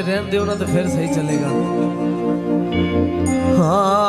रहने दो ना तो फिर सही चलेगा। हाँ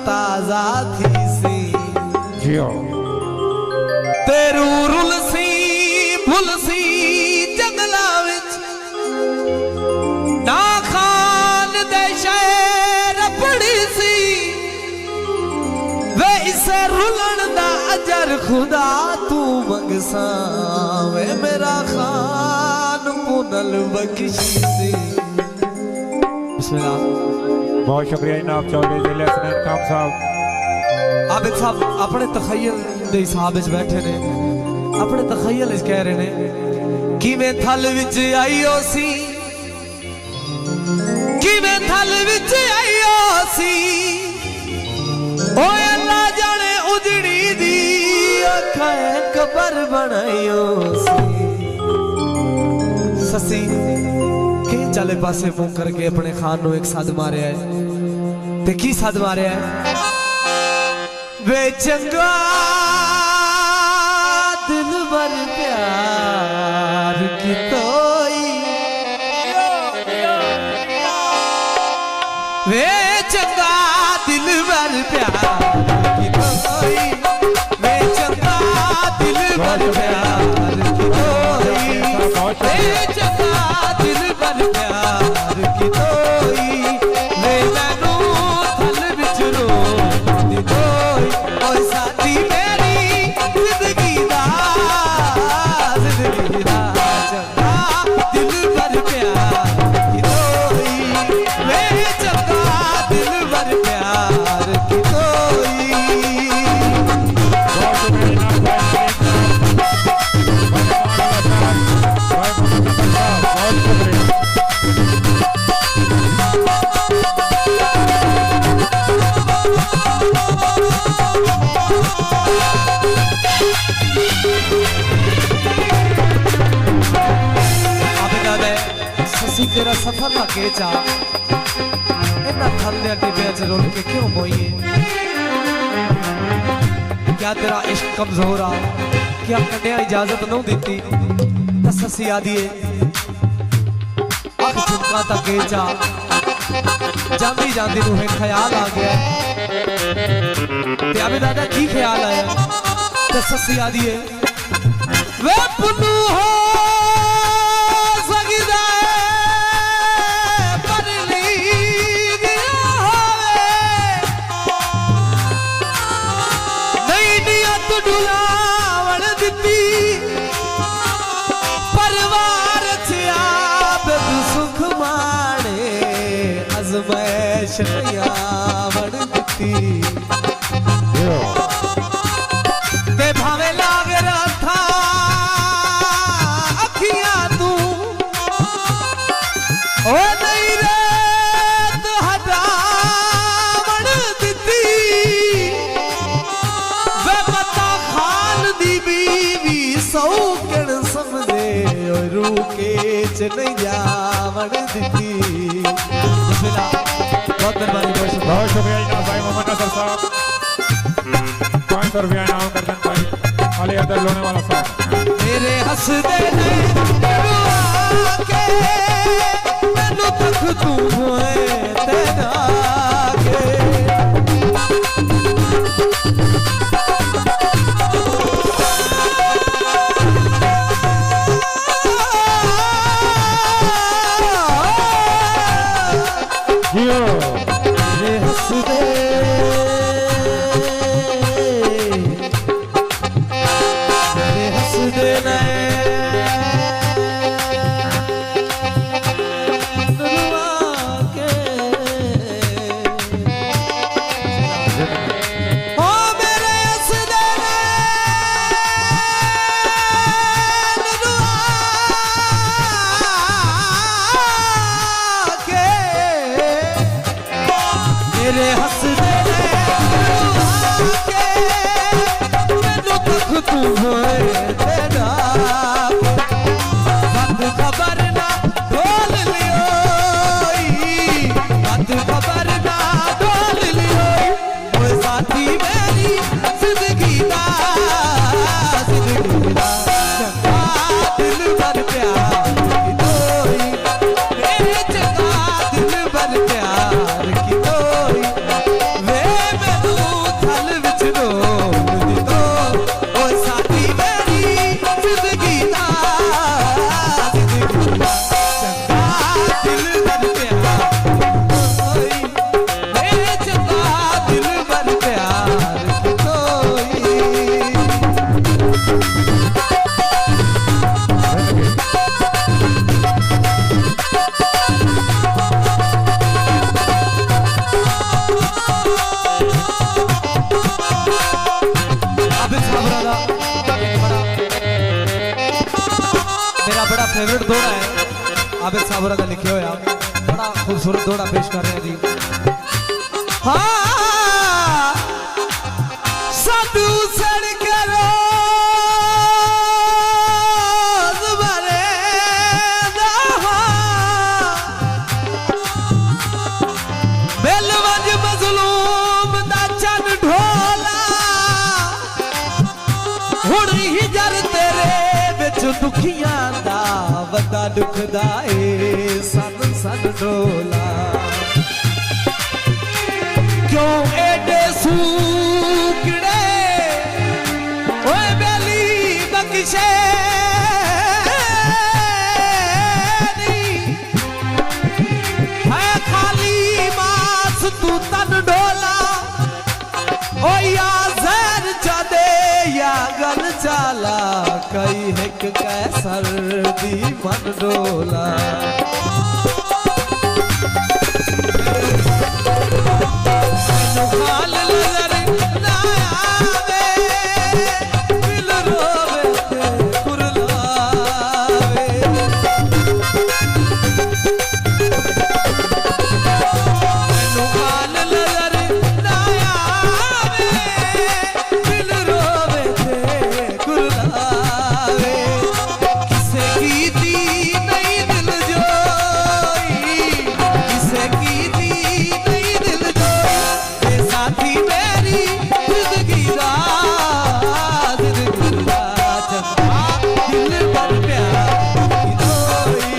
ताजा थी सी तेरू रुल सी भुल सी जंगला विच ना खान दे शहर पड़ी सी वे इसे रुलन दा अजर खुदा तू मंगसा वे मेरा खान पुनल बख्शी सी। बिस्मिल्लाह। बहुत शुक्रिया जनाब चौधरी जिले हसनैन खान साहब। आबिद साहब अपने तखयल दे हिसाब विच बैठे ने, अपने तखयल विच कह रहे ने किवें थल विच आईओ सी, किवें थल विच आईओ सी ओ अल्लाह जाने उजड़ी दी अखां कबर बनाईओ सी। ससी के चले पासे मुंह करके अपने खान नु एक सद मारिया है ते की सद मारिया है वे चंगा दिल भर प्यार की तोई वे चंगा दिल भर प्यार की तोई वे चंगा दिल भर प्यार की तोई वे चंगा दिल भर प्यार की तोई वे मैनू थल विच रो दी तोई ओए साथी मेरी जिंदगी दा चंगा दिल भर प्यार की तोई वे चंगा दिल भर प्यार की तोई। तेरा सफर ना के चा इन्ना थल दे डिब्बे च रोल के क्यों मोइए? क्या तेरा इश्क कमजोर आ? क्या कन्या इजाजत नहीं देती? ससी आदिए अब चुका तक के चा जांदी जांदी नु ख्याल आ गया ते अबे दादा की ख्याल आया ते ससी आदिए वे पुन्नू हो डुलावण दिती परिवार आबद सुख माणे अजमैश यावण दिती ते भावे लाग रहा अखियां तू ओ नहीं रेत हटावण दिती सौकण समझे और रूके च नहीं जावण दिती। बहुत मेहरबानी, बहुत शुक्रिया जनाब भाई मोहम्मद नसर साहब। 500 रुपया इनाम करते भाई अली अदर लोने वाला साहब। मेरे हंसदे ने आके मैनू तक तू होए तेरा के तू होए तेरा बात खबर ना ढोल लियो बात खबर ना ढोल लियो ओए साथी मेरी जिंदगी दा चंगा दिल भर प्यार की तोई मेरे चंगा दिल भर प्यार की तोई वे मैनू थल विच रोल दी दो ओए साथी मेरी जिंदगी दा चंगा दिल भर प्यार तोई मेरे चंगा दिल भर प्यार की तोई मेरा बड़ा फेवरेट दौड़ा है आबिद साबरा का लिखे हुआ बड़ा खूबसूरत दौड़ा पेश कर रहे हैं जी हाँ साधु सड़ करो बेलवंज मजलूम दा चन ढोला हुण ही जर तेरे विच दुखियां दा वड्डा दुखदा ए सन सन ढोला क्यों एडे सूकड़े ओए बेली बख्शे है खाली मास तू तन ढोला ओ या जहर चादे या गल चाला कई हिक कैसर दी मन डोला मैनू खाल नजर ना आवे दिल रोवे ते कुरलावे मैनू खाल नजर ना आवे दिल रोवे ते कुरलावे किसे कीती नहीं दिल जोई किसे कीती नहीं दिल जोई ए साथी मेरी जिंदगी दा चंगा दिल भर प्यार की तोई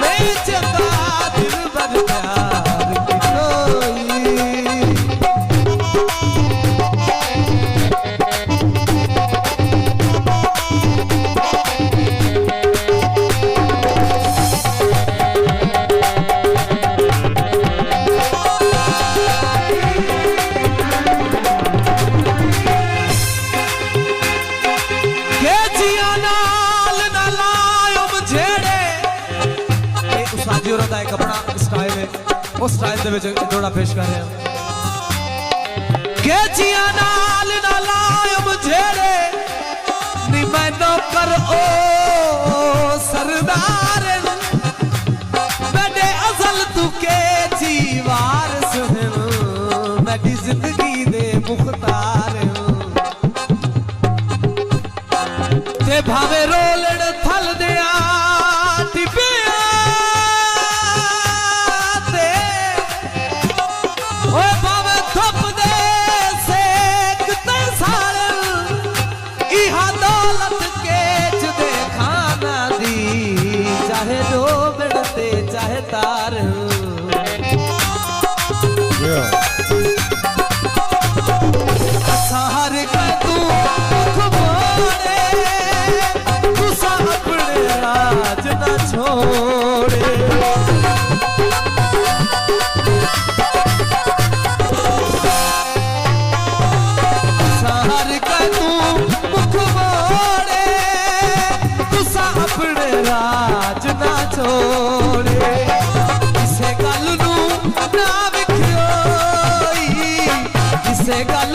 मैं चंगा दिल भर प्यार की तोई के जिया नाल ना लायो मुझेड़े ये उस्तादी औरत का एक अपना स्टाइल है उस स्टाइल दे विच जोड़ा पेश कर रहे हैं के जिया नाल ना लायो मुझेड़े नी मैं नौकर ओ सरदार मेरे असल तू के जी वारिस हूं मेरी जिंदगी दे मुख्तार ते भावे रोलड़ थल दिया टिपिया ते ओए भावे थप दे सेक ते साल इहा दौलत के च दे खाना दी चाहे दो बिड़ते चाहे तार सार का तू मुख मोड़े तुसा अपने राज ना छोड़े सार का तू मुख मोड़े तुसा अपने राज ना छोड़े किसे गल नू ना विखियोई किसे गल